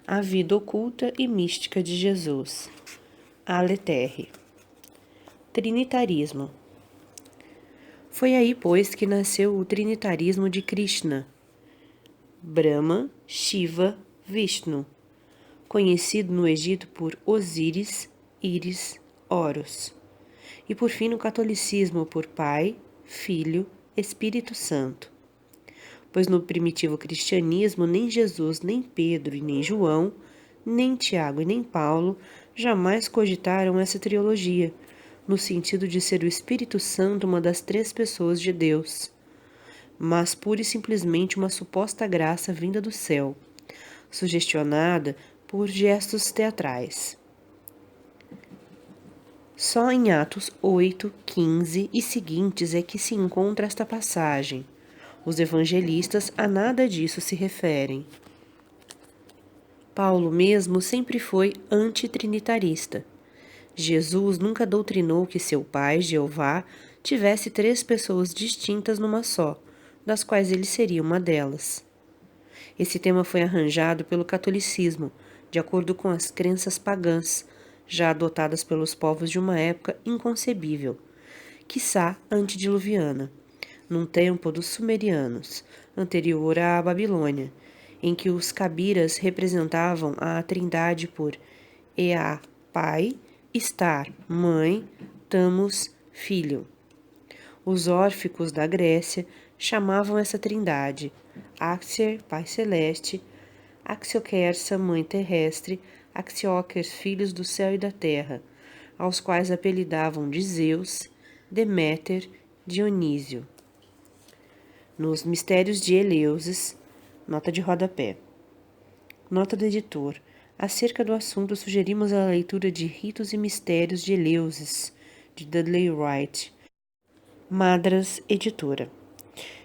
A vida oculta e mística de Jesus. Aleterre. Trinitarismo. Foi aí, pois, que nasceu o trinitarismo de Krishna, Brahma, Shiva, Vishnu, conhecido no Egito por Osíris, Íris, Horus, e por fim no catolicismo por Pai, Filho, Espírito Santo. Pois no primitivo cristianismo nem Jesus, nem Pedro e nem João, nem Tiago e nem Paulo jamais cogitaram essa trilogia, no sentido de ser o Espírito Santo uma das três pessoas de Deus, mas pura e simplesmente uma suposta graça vinda do céu, sugestionada por gestos teatrais. Só em Atos 8, 15 e seguintes é que se encontra esta passagem. Os evangelistas a nada disso se referem. Paulo mesmo sempre foi antitrinitarista. Jesus nunca doutrinou que seu pai, Jeová, tivesse três pessoas distintas numa só, das quais ele seria uma delas. Esse tema foi arranjado pelo catolicismo, de acordo com as crenças pagãs, já adotadas pelos povos de uma época inconcebível, quiçá antediluviana, num tempo dos sumerianos, anterior à Babilônia, em que os cabiras representavam a trindade por Ea, pai, Estar, mãe, Tammuz, filho. Os órficos da Grécia chamavam essa trindade Axer, pai celeste, Axiokersa, mãe terrestre, Axiokers, filhos do céu e da terra, aos quais apelidavam de Zeus, Deméter, Dionísio. Nos Mistérios de Eleusis, nota de rodapé. Nota do editor. Acerca do assunto, sugerimos a leitura de Ritos e Mistérios de Eleusis, de Dudley Wright, Madras, editora.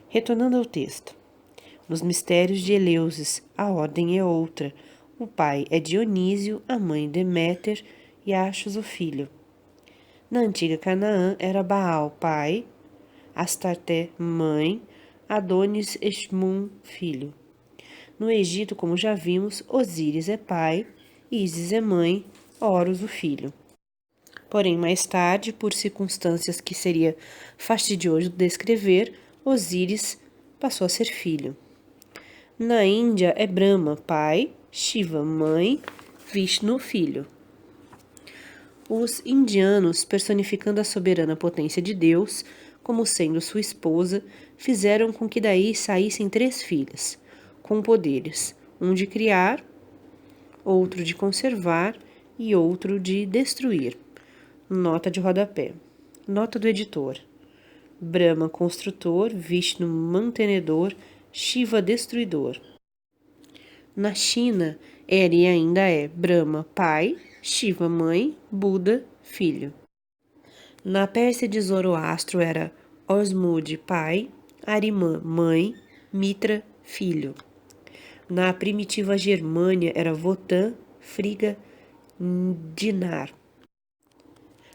Retornando ao texto. Nos Mistérios de Eleusis, a ordem é outra. O pai é Dionísio, a mãe Deméter e Axos o filho. Na antiga Canaã era Baal, pai, Astarté, mãe, Adonis Esmun, filho. No Egito, como já vimos, Osíris é pai, Ísis é mãe, Horus o filho. Porém, mais tarde, por circunstâncias que seria fastidioso descrever, Osíris passou a ser filho. Na Índia é Brahma, pai, Shiva, mãe, Vishnu, filho. Os indianos, personificando a soberana potência de Deus, como sendo sua esposa, fizeram com que daí saíssem três filhas, com poderes, um de criar, outro de conservar e outro de destruir. Nota de rodapé. Nota do editor. Brahma, construtor, Vishnu, mantenedor, Shiva, destruidor. Na China, era e ainda é Brahma, pai, Shiva, mãe, Buda, filho. Na Pérsia de Zoroastro era Osmode, pai, Arimã, mãe, Mitra, filho. Na primitiva Germânia era Wotan, Friga, Dinar.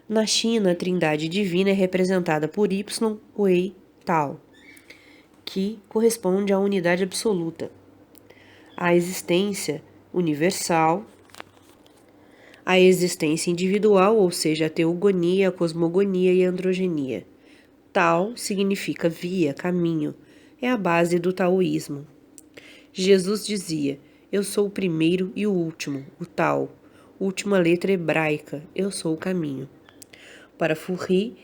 Na China, a trindade divina é representada por Y, Wei, Tao, que corresponde à unidade absoluta, à existência universal, à existência individual, ou seja, a teogonia, a cosmogonia e a androgenia. Tao significa via, caminho, é a base do taoísmo. Jesus dizia: eu sou o primeiro e o último, o Tao, última letra hebraica, eu sou o caminho. Para Furri,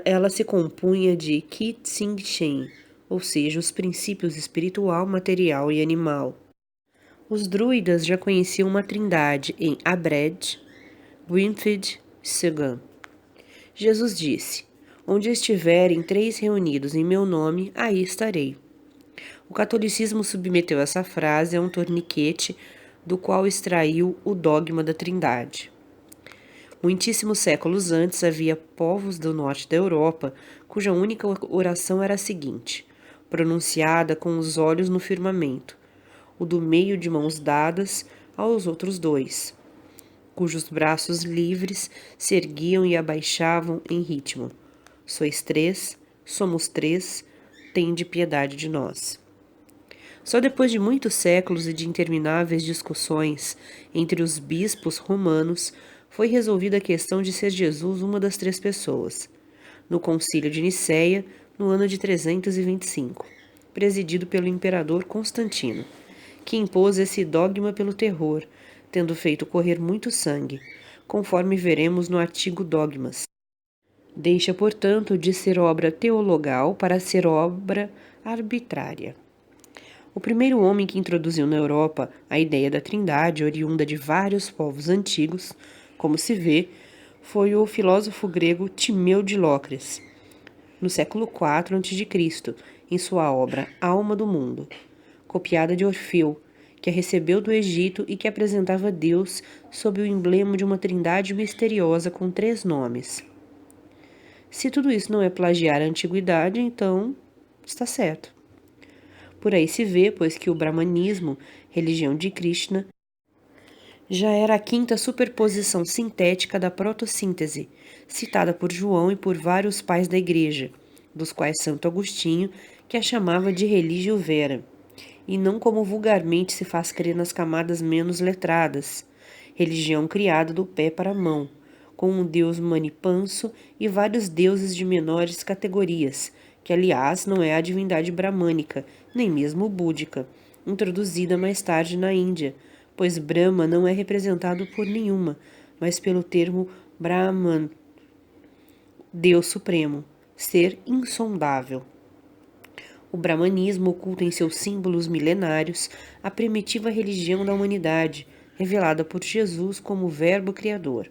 ela se compunha de Qi, Tsing, Shen, ou seja, os princípios espiritual, material e animal. Os druidas já conheciam uma trindade em Abred, Winfried, Segan. Jesus disse: onde estiverem três reunidos em meu nome, aí estarei. O catolicismo submeteu essa frase a um torniquete do qual extraiu o dogma da trindade. Muitíssimos séculos antes havia povos do norte da Europa cuja única oração era a seguinte, pronunciada com os olhos no firmamento, o do meio de mãos dadas aos outros dois, cujos braços livres se erguiam e abaixavam em ritmo. Sois três, somos três, tende piedade de nós. Só depois de muitos séculos e de intermináveis discussões entre os bispos romanos foi resolvida a questão de ser Jesus uma das três pessoas, no Concílio de Nicéia, no ano de 325, presidido pelo imperador Constantino, que impôs esse dogma pelo terror, tendo feito correr muito sangue, conforme veremos no artigo Dogmas. Deixa, portanto, de ser obra teologal para ser obra arbitrária. O primeiro homem que introduziu na Europa a ideia da Trindade, oriunda de vários povos antigos, como se vê, foi o filósofo grego Timeu de Locres, no século IV a.C., em sua obra Alma do Mundo, copiada de Orfeu, que a recebeu do Egito e que apresentava Deus sob o emblema de uma trindade misteriosa com 3 nomes. Se tudo isso não é plagiar a antiguidade, então está certo. Por aí se vê, pois, que o Brahmanismo, religião de Krishna, já era a quinta superposição sintética da protossíntese, citada por João e por vários pais da Igreja, dos quais Santo Agostinho, que a chamava de religio vera, e não como vulgarmente se faz crer nas camadas menos letradas, religião criada do pé para a mão, com um deus manipanso e vários deuses de menores categorias, que aliás não é a divindade bramânica, nem mesmo búdica, introduzida mais tarde na Índia, pois Brahma não é representado por nenhuma, mas pelo termo Brahman, Deus Supremo, ser insondável. O brahmanismo oculta em seus símbolos milenários a primitiva religião da humanidade, revelada por Jesus como Verbo Criador,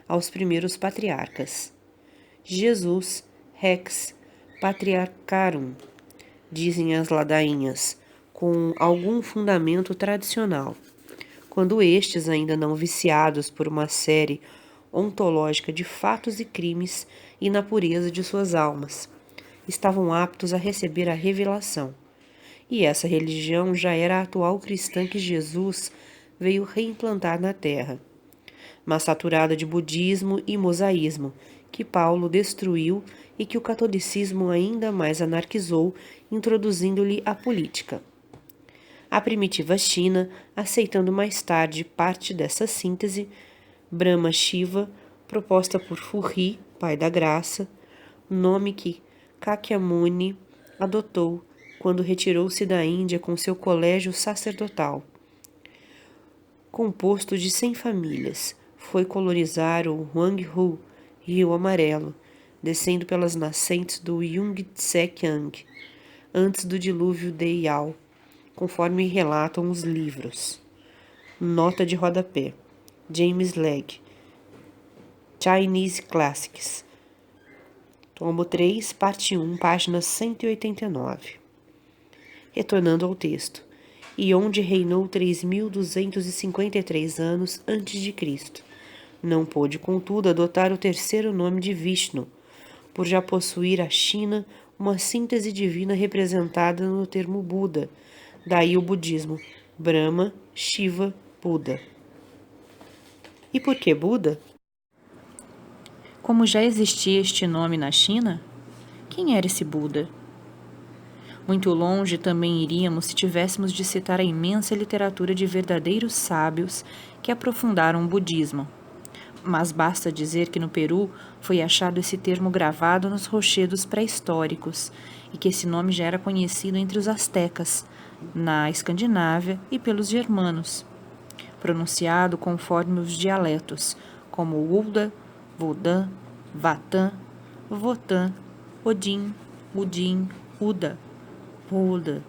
aos primeiros patriarcas. Jesus, Rex Patriarcharum, dizem as ladainhas, com algum fundamento tradicional, quando estes, ainda não viciados por uma série ontológica de fatos e crimes e na pureza de suas almas, estavam aptos a receber a revelação. E essa religião já era a atual cristã que Jesus veio reimplantar na terra, mas saturada de budismo e mosaísmo, que Paulo destruiu e que o catolicismo ainda mais anarquizou, introduzindo-lhe a política. A primitiva China, aceitando mais tarde parte dessa síntese, Brahma Shiva, proposta por Furri, pai da graça, nome que Kakyamuni adotou quando retirou-se da Índia com seu colégio sacerdotal. Composto de 100 famílias, foi colonizar o Huanghu, Rio Amarelo, descendo pelas nascentes do Yangtze-Kiang, antes do dilúvio de Yao, conforme relatam os livros. Nota de rodapé. James Legge, Chinese Classics, tomo 3, parte 1, página 189. Retornando ao texto. E onde reinou 3.253 anos antes de Cristo. Não pôde, contudo, adotar o terceiro nome de Vishnu, por já possuir a China uma síntese divina representada no termo Buda, daí o budismo, Brahma, Shiva, Buda. E por que Buda? Como já existia este nome na China, quem era esse Buda? Muito longe também iríamos se tivéssemos de citar a imensa literatura de verdadeiros sábios que aprofundaram o budismo. Mas basta dizer que no Peru foi achado esse termo gravado nos rochedos pré-históricos e que esse nome já era conhecido entre os astecas, na Escandinávia e pelos germanos, pronunciado conforme os dialetos, como Ulda, Vodan, Vatan, Votan, Odin, Udim, Uda, Buda,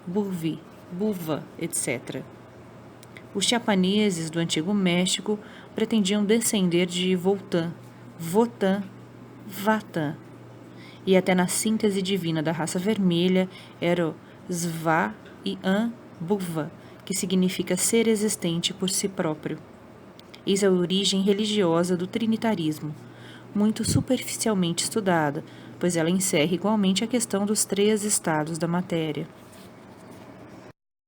Buvi, Buva, etc. Os chiapaneses do Antigo México pretendiam descender de Voltan, Votan, Vatan, e até na síntese divina da raça vermelha era o Sva e An Buva, que significa ser existente por si próprio. Eis a origem religiosa do trinitarismo, muito superficialmente estudada, pois ela encerra igualmente a questão dos 3 estados da matéria,